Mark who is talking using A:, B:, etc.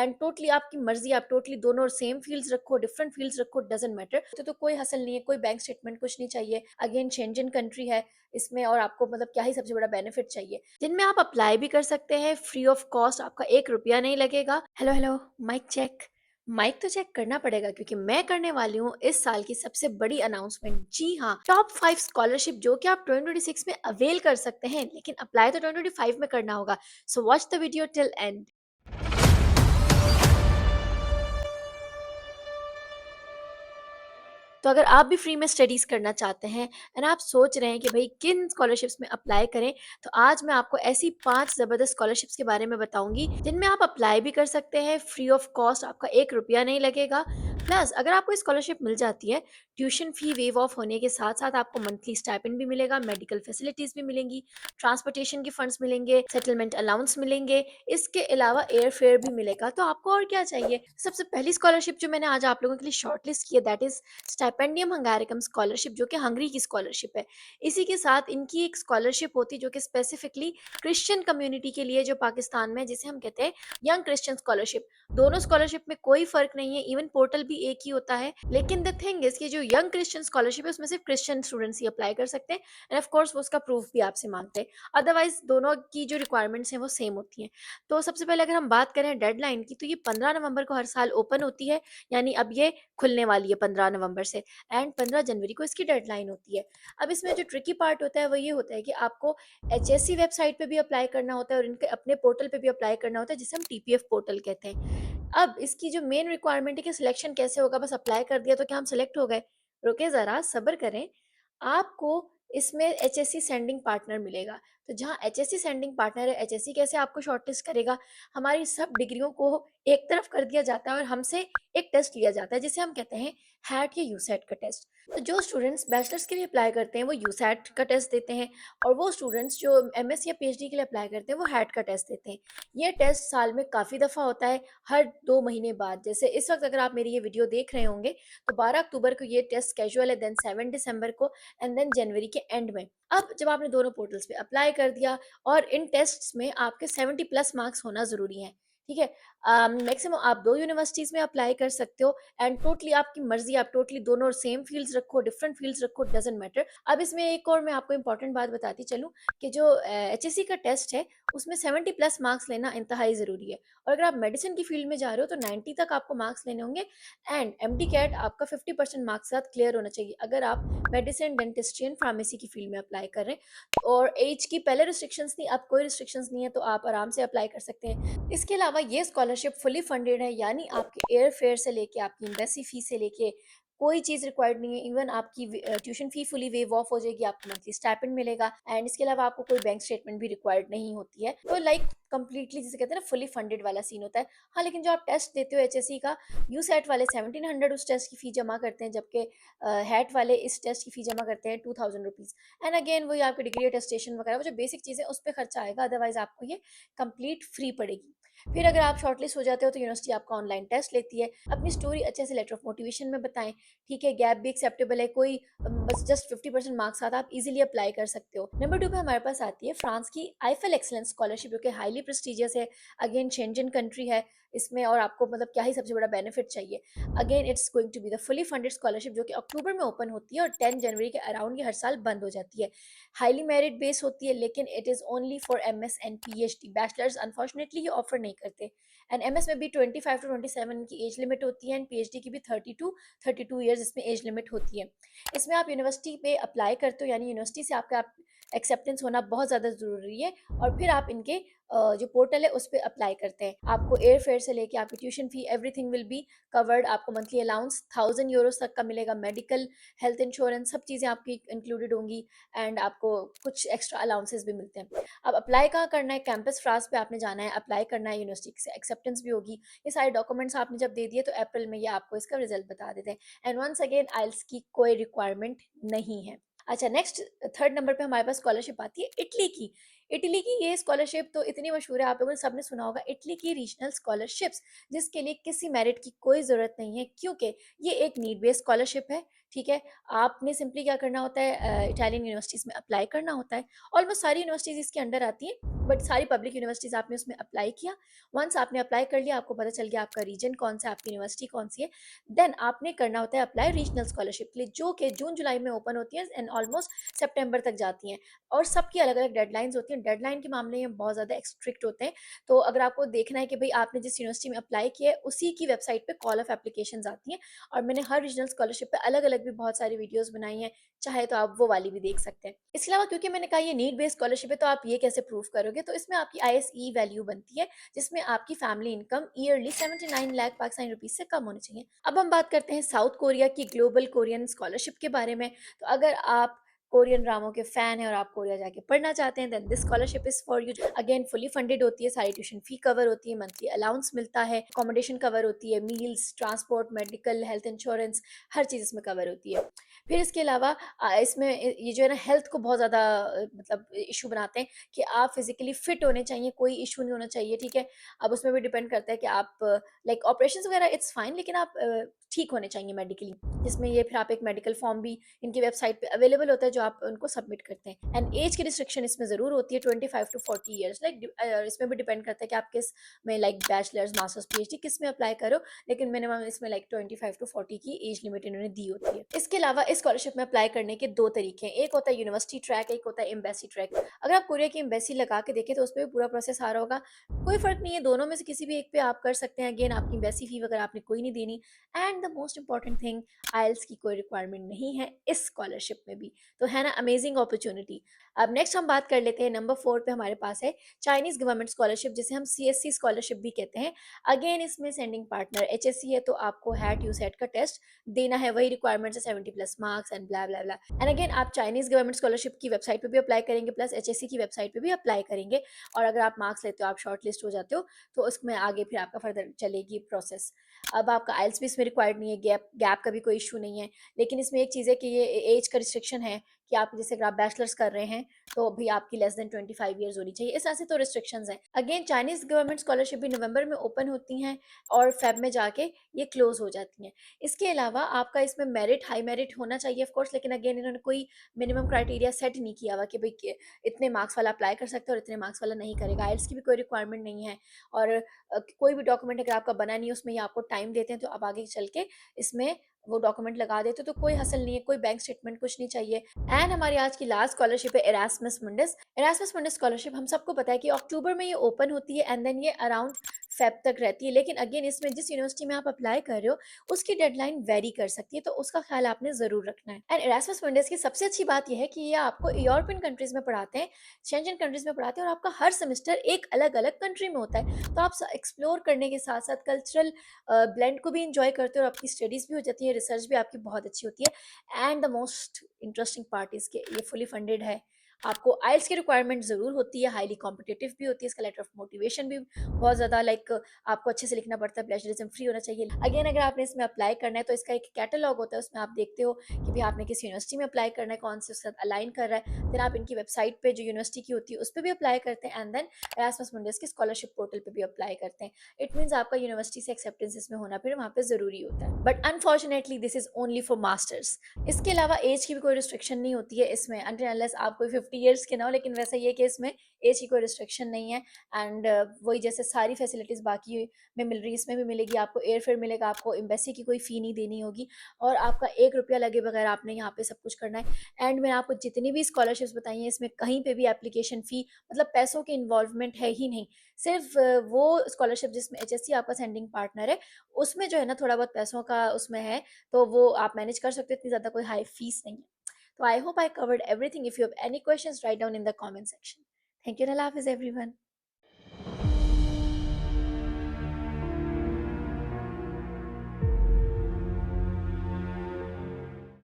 A: And totally आपकी मर्जी, आप टोटली दोनों सेम फील्ड्स रखो, डिफरेंट फील्ड्स रखो, डजेंट मैटर। तो कोई हसल नहीं है, कोई बैंक स्टेटमेंट कुछ नहीं चाहिए। अगेन शेंजन कंट्री है इसमें, और आपको मतलब क्या ही सबसे बड़ा बेनिफिट चाहिए, जिनमें आप अप्लाई भी कर सकते हैं फ्री ऑफ कॉस्ट, आपका 1 रुपया नहीं लगेगा। Hello hello, mike check. Mike तो चेक करना पड़ेगा क्योंकि मैं करने वाली हूँ इस साल की सबसे बड़ी अनाउंसमेंट। जी हाँ, टॉप 5 स्कॉलरशिप जो कि आप 2026 में अवेल कर सकते हैं, लेकिन अप्लाई तो 2025 में करना होगा। So watch the video till and. तो अगर आप भी फ्री में स्टडीज़ करना चाहते हैं एंड आप सोच रहे हैं कि भाई किन स्कॉलरशिप्स में अप्लाई करें, तो आज मैं आपको ऐसी 5 ज़बरदस्त स्कॉलरशिप्स के बारे में बताऊंगी जिनमें आप अप्लाई भी कर सकते हैं फ्री ऑफ कॉस्ट, आपका 1 रुपया नहीं लगेगा। प्लस अगर आपको स्कॉलरशिप मिल जाती है, ट्यूशन फी वेव ऑफ होने के साथ साथ आपको मंथली स्टाइपेंड भी मिलेगा, मेडिकल फैसिलिटीज़ भी मिलेंगी, ट्रांसपोर्टेशन के फंड्स मिलेंगे, सेटलमेंट अलाउंस मिलेंगे, इसके अलावा एयर फेयर भी मिलेगा। तो आपको और क्या चाहिए। सबसे पहली स्कॉलरशिप जो मैंने आज आप लोगों के लिए शॉर्टलिस्ट की है, दैट इज स्टाइपेंडियम हंगारिकम स्कॉलरशिप, जो कि हंगरी की स्कॉलरशिप है। इसी के साथ इनकी एक स्कॉलरशिप होती है जो कि स्पेसिफिकली क्रिश्चियन कम्युनिटी के लिए जो पाकिस्तान में, जिसे हम कहते हैं यंग क्रिश्चियन स्कॉलरशिप। दोनों स्कॉलरशिप में कोई फर्क नहीं है, इवन पोर्टल भी एक ही होता है। लेकिन द थिंग इज कि जो यंग क्रिश्चियन स्कॉलरशिप है उसमें सिर्फ क्रिश्चियन स्टूडेंट्स ही अप्लाई कर सकते हैं, एंड ऑफ कोर्स वो उसका प्रूफ भी आपसे मांगते हैं। अदरवाइज दोनों की जो रिक्वायरमेंट्स हैं वो सेम होती हैं। तो सबसे पहले अगर हम बात करें डेडलाइन की, तो ये 15 नवंबर को हर साल ओपन होती है, यानी अब ये खुलने वाली है 15 नवंबर से, एंड 15 जनवरी को इसकी डेडलाइन होती है। अब इसमें जो ट्रिकी पार्ट होता है वो ये होता है कि आपको एचएससी वेबसाइट पे भी अप्लाई करना होता है और इनके अपने पोर्टल पे भी अप्लाई करना होता है, जिसे हम टीपीएफ पोर्टल कहते हैं। अब इसकी जो मेन रिक्वायरमेंट है कि सिलेक्शन कैसे होगा, बस अप्लाई कर दिया तो क्या हम सिलेक्ट हो गए? रुके ज़रा, सब्र करें। आपको इसमें एचएससी सेंडिंग पार्टनर मिलेगा। तो जहाँ एचएससी सेंडिंग पार्टनर है, एचएससी कैसे आपको शॉर्टलिस्ट करेगा? हमारी सब डिग्रियों को एक तरफ कर दिया जाता है और हमसे एक टेस्ट लिया जाता है जिसे हम कहते हैं हैट या यूसेट का टेस्ट। तो जो स्टूडेंट्स बैचलर्स के लिए अप्लाई करते हैं वो यूसेट का टेस्ट देते हैं, और वो स्टूडेंट्स जो एमएस या पीएचडी के लिए अप्लाई करते हैं वो हैट का टेस्ट देते हैं। ये टेस्ट साल में काफ़ी दफ़ा होता है, हर 2 महीने बाद। जैसे इस वक्त अगर आप मेरी ये वीडियो देख रहे होंगे तो 12 अक्टूबर को ये टेस्ट कैजुअल है, देन 7 दिसंबर को, एंड देन जनवरी के एंड में। अब जब आपने दोनों पोर्टल्स पे अप्लाई कर दिया, और इन टेस्ट्स में आपके 70+ मार्क्स होना ज़रूरी है, ठीक है। मैक्सिमम आप 2 यूनिवर्सिटीज़ में अप्लाई कर सकते हो, एंड टोटली आपकी मर्जी, आप टोटली दोनों सेम फील्ड्स रखो, डिफरेंट फील्ड्स रखो, डजेंट मैटर। अब इसमें एक और मैं आपको इंपॉर्टेंट बात बताती चलूँ कि जो एचएससी का टेस्ट है उसमें 70+ मार्क्स लेना इंतहाई ज़रूरी है। और अगर आप मेडिसिन की फील्ड में जा रहे हो तो 90 तक आपको मार्क्स लेने होंगे, एंड एमडी कैट आपका 50% मार्क्स साथ क्लियर होना चाहिए अगर आप मेडिसिन, डेंटिस्ट्री, फार्मेसी की फील्ड में अप्लाई कर रहे हैं। और एज की पहले रिस्ट्रिक्शंस थी, अब कोई रिस्ट्रिक्शंस नहीं है, तो आप आराम से अप्लाई कर सकते हैं। इसके अलावा ये स्कॉलरशिप फुली फंडेड है, यानी आपके एयर फेयर से लेके आपकी एम्बेसी फी से लेके कोई चीज़ रिक्वायर्ड नहीं है। इवन आपकी tuition fee fully wave of हो जाएगी, आपको मंथली स्टाइपेंड मिलेगा, एंड इसके अलावा आपको कोई बैंक स्टेटमेंट भी रिक्वायर्ड नहीं होती है। तो लाइक कंप्लीटली जिसे कहते हैं ना फुली फंडेड वाला सीन होता है। हाँ, लेकिन जो आप टेस्ट देते हो एचएससी का, यूसेट वाले 1700 उस टेस्ट की फ़ी जमा करते हैं, जबकि हैट वाले इस टेस्ट की फ़ी जमा करते हैं 2000 रुपीज़। एंड अगेन वही आपके डिग्री अटेस्टेशन वगैरह वो जो बेसिक चीज़ें उस पर खर्चा आएगा, अदरवाइज आपको ये कंप्लीट फ्री पड़ेगी। फिर अगर आप शॉर्टलिस्ट हो जाते हो तो यूनिवर्सिटी आपका ऑनलाइन टेस्ट लेती है। अपनी स्टोरी अच्छे से लेटर ऑफ मोटिवेशन में बताएं, ठीक है, गैप भी एक्सेप्टेबल है, कोई बस जस्ट 50% मार्क्स साथ आप इजीली अप्लाई कर सकते हो। नंबर 2 पे हमारे पास आती है फ्रांस की आईफेल एक्सलेंस स्कॉलरशिप, जो कि हाईली प्रेस्टिजियस है। अगेन शेंजन कंट्री है इसमें, और आपको मतलब क्या ही सबसे बड़ा बेनिफिट चाहिए। Again it's going to be the fully funded scholarship, जो कि अक्टूबर में ओपन होती है और 10 जनवरी के अराउंड ये हर साल बंद हो जाती है। हाईली मेरिट बेस होती है, लेकिन it is only for MS and PhD. Bachelors unfortunately ये ऑफर नहीं करते। एंड एमएस में भी 25 to 27 की एज लिमिट होती है, एंड पीएचडी की भी 30 to 32 ईयर्स इसमें एज लिमिट होती है। इसमें आप यूनिवर्सिटी पे अप्लाई करते हो, यानी यूनिवर्सिटी से आपका एक्सेप्टेंस होना बहुत ज़्यादा ज़रूरी है, और फिर आप इनके जो पोर्टल है उस पर अप्लाई करते हैं। आपको एयर फेयर से लेके आपकी tuition fee everything will be covered. आपको मंथली अलाउंस 1000 यूरोज तक का मिलेगा, मेडिकल, हेल्थ इंश्योरेंस, सब चीज़ें आपकी इंक्लूडेड होंगी, एंड आपको कुछ एक्स्ट्रा अलाउंसेस भी मिलते हैं। अब अप्लाई कहाँ करना है? कैंपस फ्रांस पे आपने जाना है, अप्लाई करना है, यूनिवर्सिटी से एक्सेप्टेंस भी होगी। ये सारे डॉक्यूमेंट्स आपने जब दे दिए तो अप्रैल में ये आपको इसका रिजल्ट बता देते हैं। एंड वंस अगेन आइल्स की कोई रिक्वायरमेंट नहीं है। अच्छा, नेक्स्ट थर्ड नंबर पे हमारे पास स्कॉलरशिप आती है इटली की। इटली की ये स्कॉलरशिप तो इतनी मशहूर है, आप लोगों ने सबने सुना होगा, इटली की रीजनल स्कॉलरशिप्स, जिसके लिए किसी मेरिट की कोई ज़रूरत नहीं है, क्योंकि ये एक नीड बेस्ड स्कॉलरशिप है, ठीक है? आपने सिंपली क्या करना होता है, इटालियन यूनिवर्सिटीज़ में अप्लाई करना होता है। ऑलमोस्ट सारी यूनिवर्सिटीज़ इसके अंडर आती हैं, बट सारी पब्लिक यूनिवर्सिटीज़ आपने उसमें अप्लाई किया। वन्स आपने अप्लाई कर लिया, आपको पता चल गया आपका रीजन कौन-सा है, आपकी यूनिवर्सिटी कौन-सी है, देन आपने करना होता है अप्लाई रीजनल स्कॉलरशिप के लिए, जो कि जून-जुलाई में ओपन होती हैं एंड ऑलमोस्ट सितंबर तक जाती हैं। और सबकी अलग-अलग डेडलाइन्स होती हैं। डेडलाइन के मामले में बहुत ज़्यादा स्ट्रिक्ट होते हैं। तो अगर आपको देखना है कि भई आपने जिस यूनिवर्सिटी में अप्लाई किया है, उसी की वेबसाइट पे कॉल ऑफ एप्लीकेशंस आती हैं, और मैंने हर रीजनल स्कॉलरशिप पे अलग-अलग भी बहुत सारी वीडियोज़ बनाई हैं, चाहे तो आप वो वाली भी देख सकते हैं। इसके अलावा क्योंकि मैंने कहा ये नीड बेस्ड स्कॉलरशिप है, तो आप ये कैसे प्रूव करोगे? तो इसमें आपकी आईएसई वैल्यू बनती है, जिसमें आपकी family income yearly 79 lakh Pakistani rupees से कम होनी चाहिए। अब हम बात करते हैं साउथ कोरिया की ग्लोबल कोरियन स्कॉलरशिप के बारे में। तो अगर आप कोरियन ड्रामों के फैन हैं और आप कोरिया जाके पढ़ना चाहते हैं, then this scholarship is for you. Again fully funded होती है, सारी ट्यूशन फी कवर होती है, मंथली अलाउंस मिलता है, अकोमोडेशन कवर होती है, meals, transport, medical, health insurance, हर चीज़ इसमें कवर होती है। फिर इसके अलावा इसमें ये जो है ना हेल्थ को बहुत ज़्यादा मतलब इशू बनाते हैं कि आप फिजिकली फिट होने चाहिए, कोई इशू नहीं होना चाहिए, ठीक है? अब उसमें भी डिपेंड करता है कि आप लाइक ऑपरेशंस वगैरह इट्स फाइन, लेकिन आप ठीक होने चाहिए मेडिकली, जिसमें ये फिर आप एक मेडिकल फॉर्म भी इनकी वेबसाइट पे अवेलेबल होता है, जो आप उनको सबमिट करते हैं। एंड एज की रिस्ट्रिक्शन इसमें ज़रूर होती है, 25 टू 40 ईयर्स, लाइक इसमें भी डिपेंड करता है कि आप किस में, लाइक बैचलर्स, मास्टर्स, पीएचडी किस में अप्लाई करो, लेकिन मिनिमम इसमें लाइक 25 टू 40 की एज लिमिट इन्होंने दी होती है। इसके अलावा इस स्कॉलरशिप में अप्लाई करने के दो तरीके हैं, एक होता है यूनिवर्सिटी ट्रैक, एक होता है एम्बेसी ट्रैक। अगर आप कोरिया की एम्बेसी लगा के देखें तो उस पर भी पूरा प्रोसेस आ रहा होगा, कोई फ़र्क नहीं है, दोनों में से किसी भी एक पे आप कर सकते हैं। अगेन आपकी एम्बेसी फ़ी वगैरह आपने कोई नहीं देनी, and the most important thing, IELTS की कोई रिक्वायरमेंट नहीं है इस स्कॉलरशिप में भी। तो है ना अमेजिंग अपॉर्च्युनिटी। अब नेक्स्ट हम बात कर लेते हैं, नंबर 4 पे हमारे पास है चाइनीज़ गवर्नमेंट स्कॉलरशिप, जिसे हम सीएससी स्कॉलरशिप भी कहते हैं। अगेन इसमें सेंडिंग पार्टनर एचएससी है, तो आपको हैट यूसेट का टेस्ट देना है, वही रिक्वायरमेंट्स है, 70 plus marks and blah blah blah. And again आप चाइनीज़ गवर्नमेंट स्कॉलरशिप की वेबसाइट पे भी अप्लाई करेंगे, प्लस एचएससी की वेबसाइट पे भी अप्लाई करेंगे, और अगर आप मार्क्स लेते हो, आप शॉर्ट लिस्ट हो जाते हो, तो उसमें आगे फिर आपका फर्दर चलेगी प्रोसेस। अब आपका आइल्स भी इसमें रिक्वायर्ड नहीं है, गैप गैप का भी कोई इशू नहीं है, लेकिन इसमें एक चीज़ है कि ये एज का रिस्ट्रिक्शन है कि आप जैसे अगर आप बैचलर्स कर रहे हैं, तो भी आपकी लेस देन 25 ईयर्स होनी चाहिए। इस तरह से तो रिस्ट्रिक्शंस हैं। अगेन चाइनीज़ गवर्नमेंट स्कॉलरशिप भी नवंबर में ओपन होती हैं, और फेब में जाके ये क्लोज़ हो जाती हैं। इसके अलावा आपका इसमें मेरिट, हाई मेरिट होना चाहिए ऑफ कोर्स, लेकिन अगेन इन्होंने कोई मिनिमम क्राइटेरिया सेट नहीं किया हुआ कि भई कि इतने मार्क्स वाला अप्लाई कर सकता है और इतने मार्क्स वाला नहीं करेगा। आइल्स की भी कोई रिक्वायरमेंट नहीं है, और कोई भी डॉक्यूमेंट अगर आपका बना नहीं है, उसमें ये आपको टाइम देते हैं, तो आप आगे चल के इसमें वो डॉक्यूमेंट लगा देते हो, तो कोई हसल नहीं है, कोई बैंक स्टेटमेंट कुछ नहीं चाहिए। एंड हमारी आज की लास्ट स्कॉलरशिप है इरास्मस मुंडस। इरास्मस मुंडस स्कॉलरशिप हम सबको पता है कि अक्टूबर में ये ओपन होती है, एंड देन ये अराउंड फेब तक रहती है, लेकिन अगेन इसमें जिस यूनिवर्सिटी में आप अप्लाई कर रहे हो, उसकी डेडलाइन वेरी कर सकती है, तो उसका ख्याल आपने ज़रूर रखना है। एंड इरास्मस मुंडस की सबसे अच्छी बात ये है कि ये आपको यूरोपियन कंट्रीज़ में पढ़ाते हैं, शेंजन कंट्रीज़ में पढ़ाते हैं, और आपका हर सेमेस्टर एक अलग-अलग कंट्री में होता है। तो आप स एक्सप्लोर करने के साथ-साथ कल्चरल ब्लेंड को भी एन्जॉय करते हो, और आपकी स्टडीज़ भी हो जाती है, रिसर्च भी आपकी बहुत अच्छी होती है, and the most interesting part is कि ये फुली फंडेड है। आपको आइल्स की रिक्वायरमेंट ज़रूर होती है, हाइली कॉम्पिटिटिव भी होती है, इसका लेटर ऑफ मोटिवेशन भी बहुत ज़्यादा लाइक आपको अच्छे से लिखना पड़ता है, प्लेजरिज्म फ्री होना चाहिए। अगेन अगर आपने इसमें अप्लाई करना है, तो इसका एक कैटलॉग होता है, उसमें आप देखते हो कि भाई आपने किस यूनिवर्सिटी में अप्लाई करना है, कौन से उसके साथ अलाइन कर रहा है, फिर आप इनकी वेबसाइट पे जो यूनिवर्सिटी की होती है उस पे भी अप्लाई करते हैं, एंड देन एरास्मस मुंडस की स्कॉलरशिप पोर्टल पे भी अप्लाई करते हैं। इट मीन्स आपका यूनिवर्सिटी से एक्सेप्टेंस इसमें होना फिर वहाँ पे ज़रूरी होता है, but unfortunately this is only for masters. इसके अलावा एज की भी कोई रिस्ट्रिक्शन नहीं होती है इसमें, अनटिल अनलेस आप कोई 50 इयर्स के ना हो, लेकिन वैसा ये है कि इसमें एज की कोई रिस्ट्रिक्शन नहीं है। एंड वही जैसे सारी फैसिलिटीज़ बाकी में मिल रही है, इसमें भी मिलेगी आपको, एयर फेयर मिलेगा, आपको एम्बेसी की कोई फ़ी नहीं देनी होगी, और आपका 1 रुपया लगे बगैर आपने यहाँ पे सब कुछ करना है। एंड मैंने आपको जितनी भी स्कॉलरशिप्स बताई हैं, इसमें कहीं पे भी एप्लीकेशन फ़ी, मतलब पैसों की इन्वॉल्वमेंट है ही नहीं। सिर्फ़ वो स्कॉलरशिप जिसमें एचएससी आपका सेंडिंग पार्टनर है, उसमें जो है ना थोड़ा बहुत पैसों का उसमें है, तो वो आप मैनेज कर सकते हो, इतनी ज़्यादा कोई हाई फीस नहीं है। तो I hope I covered everything. If you have any questions, write down in the comment section. Thank you, अल्लाह हाफ़िज़ एवरीवन।